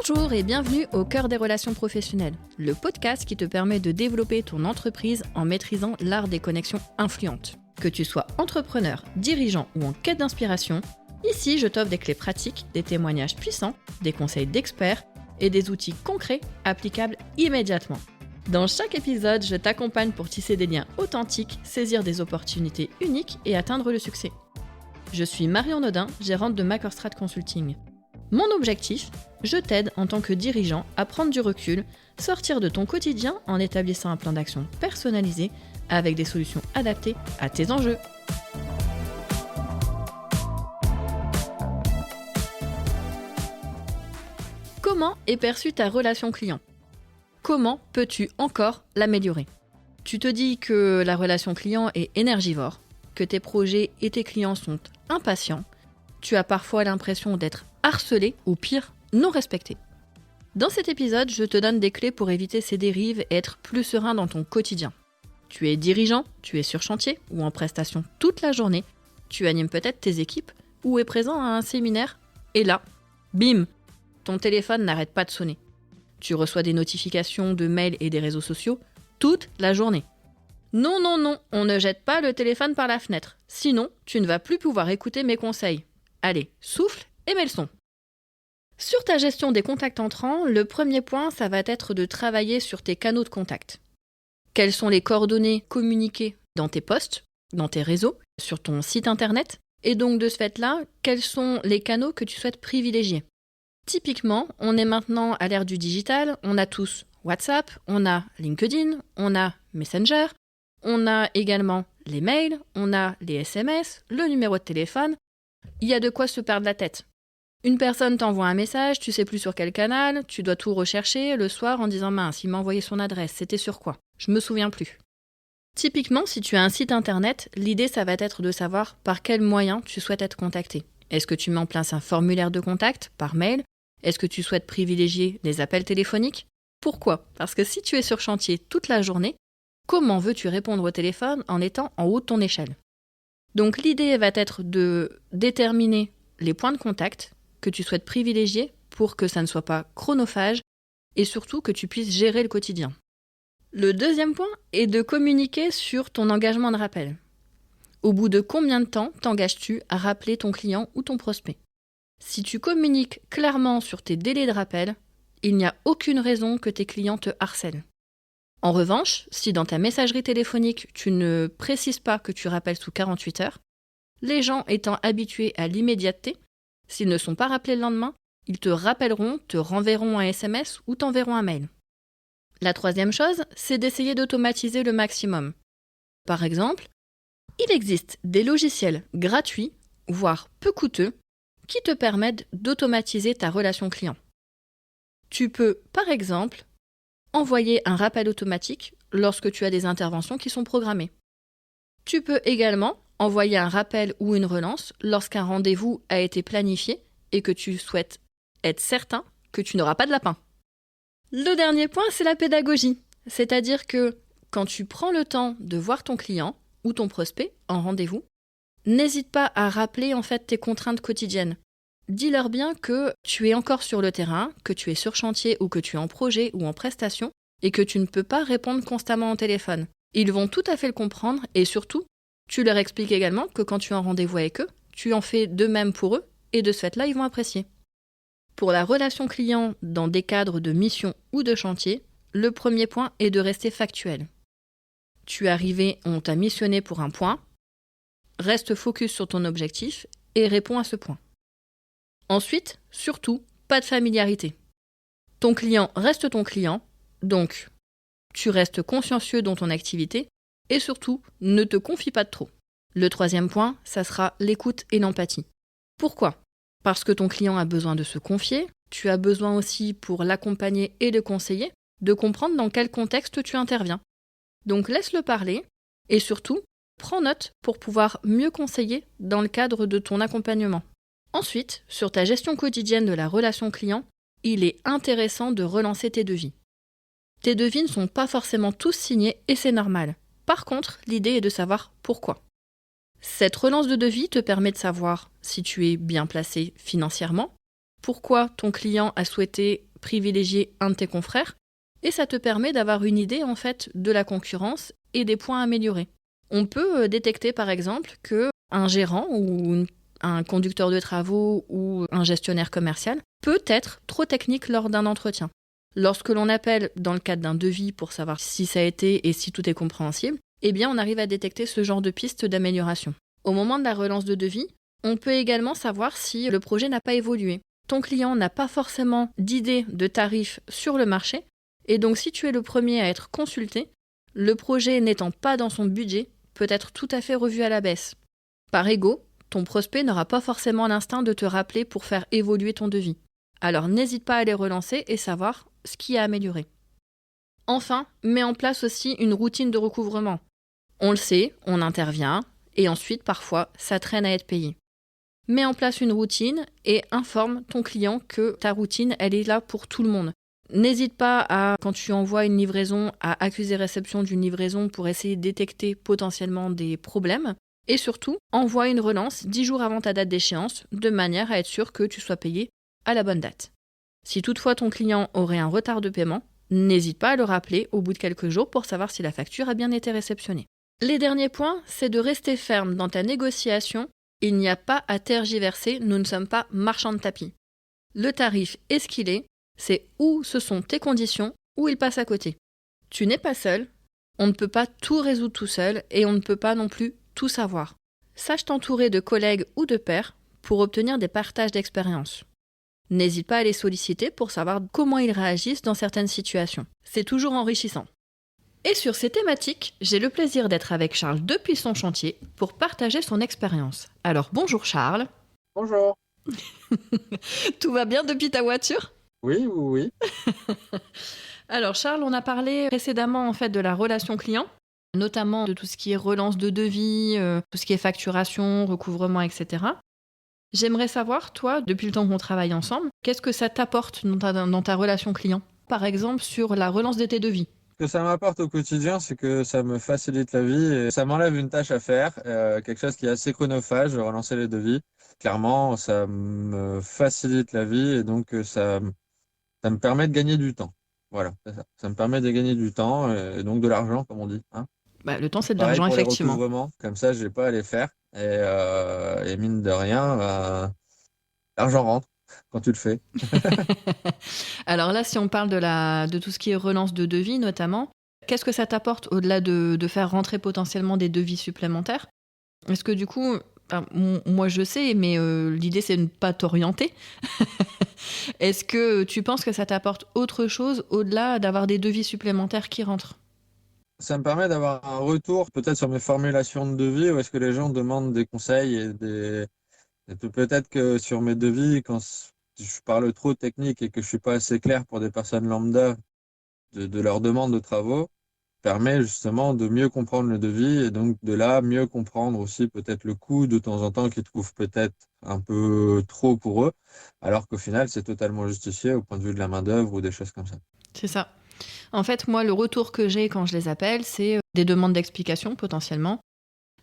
Bonjour et bienvenue au cœur des relations professionnelles, le podcast qui te permet de développer ton entreprise en maîtrisant l'art des connexions influentes. Que tu sois entrepreneur, dirigeant ou en quête d'inspiration, ici je t'offre des clés pratiques, des témoignages puissants, des conseils d'experts et des outils concrets applicables immédiatement. Dans chaque épisode, je t'accompagne pour tisser des liens authentiques, saisir des opportunités uniques et atteindre le succès. Je suis Marion Nodin, gérante de Makerstrat Consulting. Mon objectif, je t'aide en tant que dirigeant à prendre du recul, sortir de ton quotidien en établissant un plan d'action personnalisé avec des solutions adaptées à tes enjeux. Comment est perçue ta relation client ? Comment peux-tu encore l'améliorer ? Tu te dis que la relation client est énergivore, que tes projets et tes clients sont impatients, tu as parfois l'impression d'être harcelé ou pire, non respecté. Dans cet épisode, je te donne des clés pour éviter ces dérives et être plus serein dans ton quotidien. Tu es dirigeant, tu es sur chantier ou en prestation toute la journée, tu animes peut-être tes équipes ou es présent à un séminaire et là, bim, ton téléphone n'arrête pas de sonner. Tu reçois des notifications de mails et des réseaux sociaux toute la journée. Non, on ne jette pas le téléphone par la fenêtre, sinon tu ne vas plus pouvoir écouter mes conseils. Allez, souffle et mets le son. Sur ta gestion des contacts entrants, le premier point, ça va être de travailler sur tes canaux de contact. Quelles sont les coordonnées communiquées dans tes posts, dans tes réseaux, sur ton site internet ? Et donc de ce fait-là, quels sont les canaux que tu souhaites privilégier ? Typiquement, on est maintenant à l'ère du digital, on a tous WhatsApp, on a LinkedIn, on a Messenger, on a également les mails, on a les SMS, le numéro de téléphone. Il y a de quoi se perdre la tête. Une personne t'envoie un message, tu sais plus sur quel canal, tu dois tout rechercher le soir en disant « mince, il m'a envoyé son adresse, c'était sur quoi ? Je me souviens plus ». Typiquement, si tu as un site internet, l'idée ça va être de savoir par quel moyen tu souhaites être contacté. Est-ce que tu mets en place un formulaire de contact par mail ? Est-ce que tu souhaites privilégier les appels téléphoniques ? Pourquoi ? Parce que si tu es sur chantier toute la journée, comment veux-tu répondre au téléphone en étant en haut de ton échelle ? Donc l'idée va être de déterminer les points de contact que tu souhaites privilégier pour que ça ne soit pas chronophage et surtout que tu puisses gérer le quotidien. Le deuxième point est de communiquer sur ton engagement de rappel. Au bout de combien de temps t'engages-tu à rappeler ton client ou ton prospect ? Si tu communiques clairement sur tes délais de rappel, il n'y a aucune raison que tes clients te harcèlent. En revanche, si dans ta messagerie téléphonique, tu ne précises pas que tu rappelles sous 48 heures, les gens étant habitués à l'immédiateté, s'ils ne sont pas rappelés le lendemain, ils te rappelleront, te renverront un SMS ou t'enverront un mail. La troisième chose, c'est d'essayer d'automatiser le maximum. Par exemple, il existe des logiciels gratuits, voire peu coûteux, qui te permettent d'automatiser ta relation client. Tu peux, par exemple, envoyer un rappel automatique lorsque tu as des interventions qui sont programmées. Tu peux également envoyer un rappel ou une relance lorsqu'un rendez-vous a été planifié et que tu souhaites être certain que tu n'auras pas de lapin. Le dernier point, c'est la pédagogie. C'est-à-dire que quand tu prends le temps de voir ton client ou ton prospect en rendez-vous, n'hésite pas à rappeler en fait tes contraintes quotidiennes. Dis-leur bien que tu es encore sur le terrain, que tu es sur chantier ou que tu es en projet ou en prestation et que tu ne peux pas répondre constamment au téléphone. Ils vont tout à fait le comprendre et surtout, tu leur expliques également que quand tu es en rendez-vous avec eux, tu en fais de même pour eux et de ce fait-là, ils vont apprécier. Pour la relation client dans des cadres de mission ou de chantier, le premier point est de rester factuel. Tu es arrivé, on t'a missionné pour un point, reste focus sur ton objectif et réponds à ce point. Ensuite, surtout, pas de familiarité. Ton client reste ton client, donc tu restes consciencieux dans ton activité et surtout, ne te confie pas de trop. Le troisième point, ça sera l'écoute et l'empathie. Pourquoi ? Parce que ton client a besoin de se confier, tu as besoin aussi pour l'accompagner et le conseiller, de comprendre dans quel contexte tu interviens. Donc laisse-le parler et surtout, prends note pour pouvoir mieux conseiller dans le cadre de ton accompagnement. Ensuite, sur ta gestion quotidienne de la relation client, il est intéressant de relancer tes devis. Tes devis ne sont pas forcément tous signés et c'est normal. Par contre, l'idée est de savoir pourquoi. Cette relance de devis te permet de savoir si tu es bien placé financièrement, pourquoi ton client a souhaité privilégier un de tes confrères et ça te permet d'avoir une idée en fait de la concurrence et des points à améliorer. On peut détecter par exemple que un gérant ou un conducteur de travaux ou un gestionnaire commercial peut être trop technique lors d'un entretien. Lorsque l'on appelle dans le cadre d'un devis pour savoir si ça a été et si tout est compréhensible, eh bien on arrive à détecter ce genre de pistes d'amélioration. Au moment de la relance de devis, on peut également savoir si le projet n'a pas évolué. Ton client n'a pas forcément d'idée de tarif sur le marché, et donc si tu es le premier à être consulté, le projet n'étant pas dans son budget, peut être tout à fait revu à la baisse. Par ego, ton prospect n'aura pas forcément l'instinct de te rappeler pour faire évoluer ton devis. Alors n'hésite pas à les relancer et savoir ce qui a amélioré. Enfin, mets en place aussi une routine de recouvrement. On le sait, on intervient, et ensuite, parfois, ça traîne à être payé. Mets en place une routine et informe ton client que ta routine, elle est là pour tout le monde. N'hésite pas à, quand tu envoies une livraison, à accuser réception d'une livraison pour essayer de détecter potentiellement des problèmes. Et surtout, envoie une relance 10 jours avant ta date d'échéance, de manière à être sûr que tu sois payé à la bonne date. Si toutefois ton client aurait un retard de paiement, n'hésite pas à le rappeler au bout de quelques jours pour savoir si la facture a bien été réceptionnée. Les derniers points, c'est de rester ferme dans ta négociation. Il n'y a pas à tergiverser, nous ne sommes pas marchands de tapis. Le tarif est ce qu'il est, c'est où ce sont tes conditions, où il passe à côté. Tu n'es pas seul, on ne peut pas tout résoudre tout seul et on ne peut pas non plus tout savoir. Sache t'entourer de collègues ou de pairs pour obtenir des partages d'expérience. N'hésite pas à les solliciter pour savoir comment ils réagissent dans certaines situations. C'est toujours enrichissant. Et sur ces thématiques, j'ai le plaisir d'être avec Charles depuis son chantier pour partager son expérience. Alors bonjour Charles. Bonjour. Tout va bien depuis ta voiture ? Oui, oui, oui. Alors Charles, on a parlé précédemment en fait de la relation client, notamment de tout ce qui est relance de devis, tout ce qui est facturation, recouvrement, etc. J'aimerais savoir, toi, depuis le temps qu'on travaille ensemble, qu'est-ce que ça t'apporte dans ta relation client ? Par exemple, sur la relance de tes devis. Ce que ça m'apporte au quotidien, c'est que ça me facilite la vie et ça m'enlève une tâche à faire, quelque chose qui est assez chronophage, relancer les devis. Clairement, ça me facilite la vie et donc ça me permet de gagner du temps. Voilà, c'est ça. Ça me permet de gagner du temps et donc de l'argent, comme on dit, hein. Le temps, c'est de Pareil l'argent, pour les effectivement. recouvrements, comme ça, j'ai pas à les faire et mine de rien, l'argent rentre quand tu le fais. Alors là, si on parle de tout ce qui est relance de devis, notamment, qu'est-ce que ça t'apporte au-delà de faire rentrer potentiellement des devis supplémentaires ? Est-ce que du coup, moi je sais, mais l'idée c'est de ne pas t'orienter. Est-ce que tu penses que ça t'apporte autre chose au-delà d'avoir des devis supplémentaires qui rentrent ? Ça me permet d'avoir un retour peut-être sur mes formulations de devis où est-ce que les gens demandent des conseils et peut-être que sur mes devis, quand je parle trop technique et que je suis pas assez clair pour des personnes lambda de leur demande de travaux, permet justement de mieux comprendre le devis et donc de là mieux comprendre aussi peut-être le coût de temps en temps qu'ils trouvent peut-être un peu trop pour eux, alors qu'au final c'est totalement justifié au point de vue de la main-d'œuvre ou des choses comme ça. C'est ça. En fait, moi, le retour que j'ai quand je les appelle, c'est des demandes d'explication potentiellement.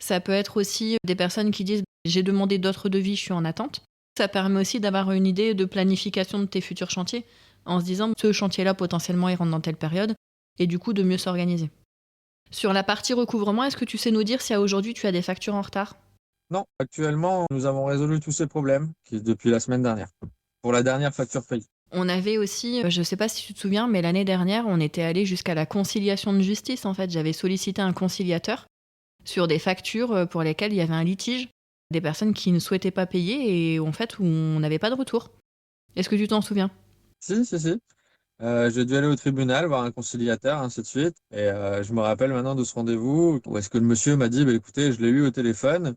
Ça peut être aussi des personnes qui disent « j'ai demandé d'autres devis, je suis en attente ». Ça permet aussi d'avoir une idée de planification de tes futurs chantiers, en se disant « ce chantier-là, potentiellement, il rentre dans telle période », et du coup, de mieux s'organiser. Sur la partie recouvrement, est-ce que tu sais nous dire si aujourd'hui tu as des factures en retard ? Non, actuellement, nous avons résolu tous ces problèmes depuis la semaine dernière, pour la dernière facture payée. On avait aussi, je ne sais pas si tu te souviens, mais l'année dernière, on était allé jusqu'à la conciliation de justice. En fait, j'avais sollicité un conciliateur sur des factures pour lesquelles il y avait un litige, des personnes qui ne souhaitaient pas payer et en fait où on n'avait pas de retour. Est-ce que tu t'en souviens ? Si. J'ai dû aller au tribunal, voir un conciliateur, ainsi de suite. Et je me rappelle maintenant de ce rendez-vous où est-ce que le monsieur m'a dit, bah, écoutez, je l'ai eu au téléphone.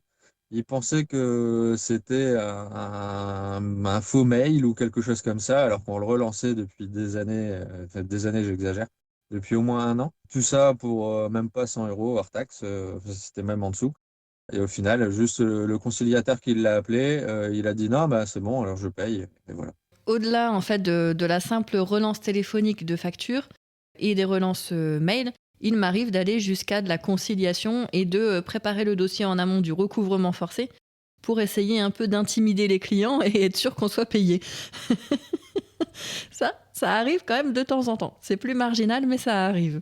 Il pensait que c'était un faux mail ou quelque chose comme ça, alors qu'on le relançait depuis des années, enfin, des années, j'exagère, depuis au moins un an. Tout ça pour même pas 100 € hors taxe, c'était même en dessous. Et au final, juste le conciliateur qui l'a appelé, il a dit non, bah, c'est bon, alors je paye. Et voilà. Au-delà en fait de la simple relance téléphonique de facture et des relances mail, il m'arrive d'aller jusqu'à de la conciliation et de préparer le dossier en amont du recouvrement forcé pour essayer un peu d'intimider les clients et être sûr qu'on soit payé. Ça arrive quand même de temps en temps. C'est plus marginal, mais ça arrive.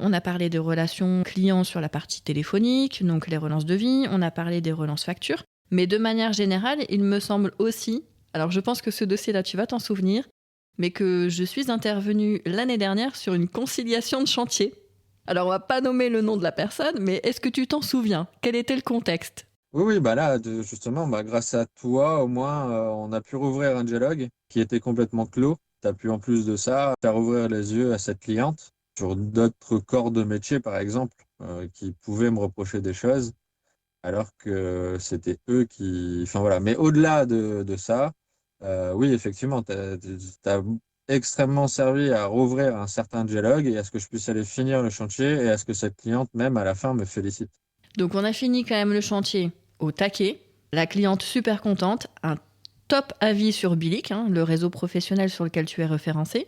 On a parlé de relations clients sur la partie téléphonique, donc les relances de vie. On a parlé des relances factures. Mais de manière générale, il me semble aussi, alors je pense que ce dossier-là, tu vas t'en souvenir, mais que je suis intervenue l'année dernière sur une conciliation de chantier. Alors on va pas nommer le nom de la personne, mais est-ce que tu t'en souviens ? Quel était le contexte ? Oui, bah là, justement, grâce à toi, au moins, on a pu rouvrir un dialogue qui était complètement clos. Tu as pu, en plus de ça, faire ouvrir les yeux à cette cliente sur d'autres corps de métier, par exemple, qui pouvaient me reprocher des choses, alors que c'était eux qui... Enfin voilà, mais au-delà de ça, oui, effectivement, t'as extrêmement servi à rouvrir un certain dialogue et à ce que je puisse aller finir le chantier et à ce que cette cliente, même à la fin, me félicite. Donc on a fini quand même le chantier au taquet. La cliente super contente, un top avis sur Bilic, le réseau professionnel sur lequel tu es référencé.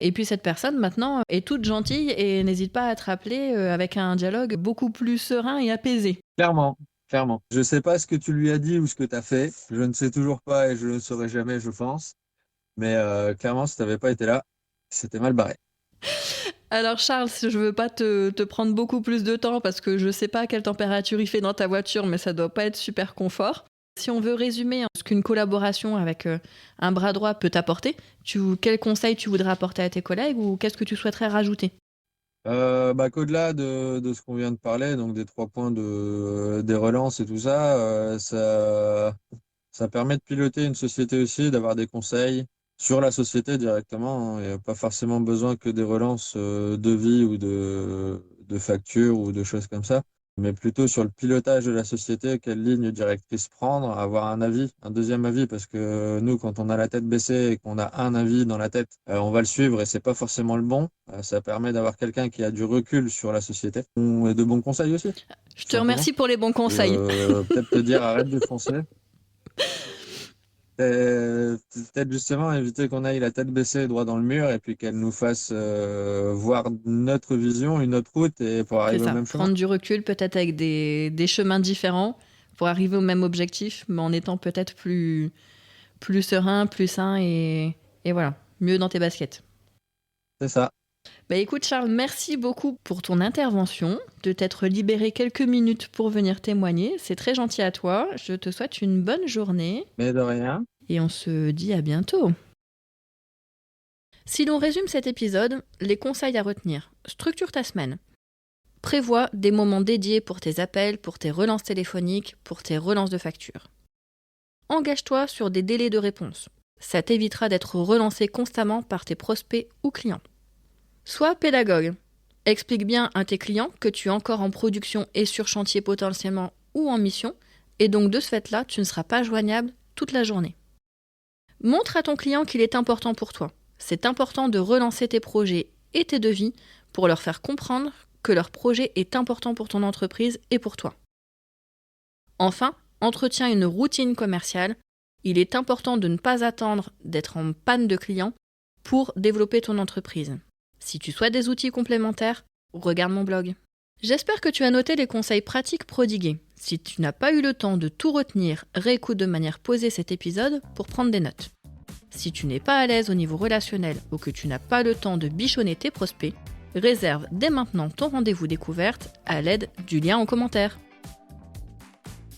Et puis cette personne maintenant est toute gentille et n'hésite pas à te rappeler avec un dialogue beaucoup plus serein et apaisé. Clairement, clairement. Je ne sais pas ce que tu lui as dit ou ce que tu as fait. Je ne sais toujours pas et je ne le saurai jamais, je pense. Mais clairement, si tu n'avais pas été là, c'était mal barré. Alors Charles, je veux pas te prendre beaucoup plus de temps parce que je sais pas à quelle température il fait dans ta voiture, mais ça doit pas être super confort. Si on veut résumer ce qu'une collaboration avec un bras droit peut t'apporter, quel conseil tu voudrais apporter à tes collègues ou qu'est-ce que tu souhaiterais rajouter ? Qu'au-delà de ce qu'on vient de parler, donc des 3 points des relances et tout ça, ça permet de piloter une société aussi, d'avoir des conseils sur la société directement. Il n'y a pas forcément besoin que des relances de vie ou de factures ou de choses comme ça, mais plutôt sur le pilotage de la société, quelle ligne directrice prendre, avoir un avis, un deuxième avis, parce que nous, quand on a la tête baissée et qu'on a un avis dans la tête, on va le suivre et c'est pas forcément le bon. Ça permet d'avoir quelqu'un qui a du recul sur la société et de bons conseils aussi. Je te remercie pour les bons conseils. Peut-être te dire arrête de foncer. Peut-être justement éviter qu'on aille la tête baissée droit dans le mur et puis qu'elle nous fasse voir notre vision, une autre route et pour arriver au même chemin. Prendre du recul peut-être avec des chemins différents pour arriver au même objectif, mais en étant peut-être plus serein, plus sain et voilà, mieux dans tes baskets. C'est ça. Écoute Charles, merci beaucoup pour ton intervention, de t'être libéré quelques minutes pour venir témoigner. C'est très gentil à toi. Je te souhaite une bonne journée. Mais de rien. Et on se dit à bientôt. Si l'on résume cet épisode, les conseils à retenir. Structure ta semaine. Prévois des moments dédiés pour tes appels, pour tes relances téléphoniques, pour tes relances de factures. Engage-toi sur des délais de réponse. Ça t'évitera d'être relancé constamment par tes prospects ou clients. Sois pédagogue. Explique bien à tes clients que tu es encore en production et sur chantier potentiellement ou en mission, et donc de ce fait-là, tu ne seras pas joignable toute la journée. Montre à ton client qu'il est important pour toi. C'est important de relancer tes projets et tes devis pour leur faire comprendre que leur projet est important pour ton entreprise et pour toi. Enfin, entretiens une routine commerciale. Il est important de ne pas attendre d'être en panne de clients pour développer ton entreprise. Si tu souhaites des outils complémentaires, regarde mon blog. J'espère que tu as noté les conseils pratiques prodigués. Si tu n'as pas eu le temps de tout retenir, réécoute de manière posée cet épisode pour prendre des notes. Si tu n'es pas à l'aise au niveau relationnel ou que tu n'as pas le temps de bichonner tes prospects, réserve dès maintenant ton rendez-vous découverte à l'aide du lien en commentaire.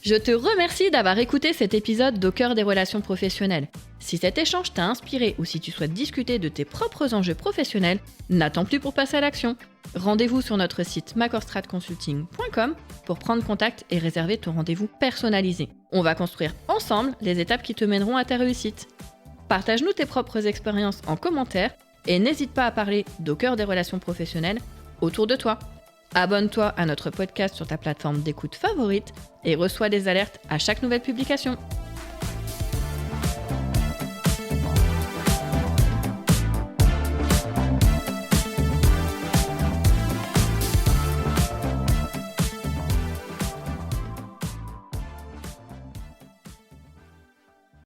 Je te remercie d'avoir écouté cet épisode d'Au cœur des relations professionnelles. Si cet échange t'a inspiré ou si tu souhaites discuter de tes propres enjeux professionnels, n'attends plus pour passer à l'action. Rendez-vous sur notre site macorstratconsulting.com pour prendre contact et réserver ton rendez-vous personnalisé. On va construire ensemble les étapes qui te mèneront à ta réussite. Partage-nous tes propres expériences en commentaire et n'hésite pas à parler d'Au cœur des relations professionnelles autour de toi. Abonne-toi à notre podcast sur ta plateforme d'écoute favorite et reçois des alertes à chaque nouvelle publication.